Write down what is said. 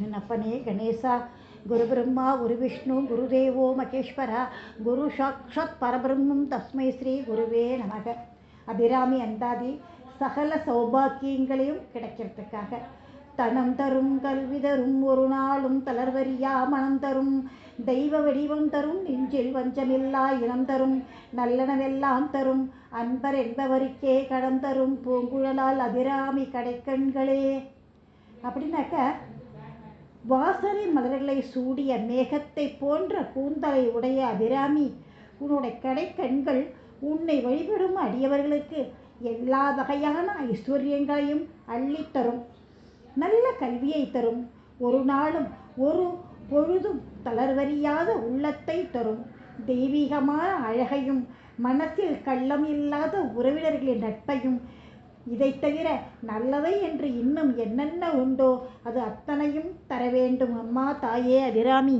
என் அப்பனே கணேசா, குரு பிரம்மா குரு விஷ்ணு குருதேவோ மகேஸ்வரா, குரு சாக்ஷாத் பரபிரம்மம் தஸ்மை ஸ்ரீ குருவே நமக. அபிராமி அந்தாதி சகல சௌபாக்கியங்களையும் கிடைக்கிறதுக்காக தனம் தரும் கல்வி தரும் ஒரு நாளும் தளர்வரியா மனம் தரும் தெய்வ வடிவம் தரும் நெஞ்சில் வஞ்சமில்லா இனம் தரும் நல்லனவெல்லாம் தரும் அன்பர் என்பவருக்கே கடம் தரும் பூங்குழலால் அபிராமி கடைக்கண்களே. அப்படின்னாக்க வாசனை மலர்களை சூடிய மேகத்தை போன்ற கூந்தலை உடைய அபிராமி, உன்னுடைய கடைக்கண்கள் உன்னை வழிபடும் அடியவர்களுக்கு எல்லா வகையான ஐஸ்வர்யங்களையும் அள்ளித்தரும், நல்ல கல்வியை தரும், ஒரு நாளும் ஒரு பொழுதும் தளர்வறியாத உள்ளத்தை தரும், தெய்வீகமான அழகையும் மனசில் கள்ளம் இல்லாத உறவினர்களின் நட்பையும், இதை தவிர நல்லவை என்று இன்னும் என்னென்ன உண்டோ அது அத்தனையும் தர வேண்டும் அம்மா தாயே அபிராமி.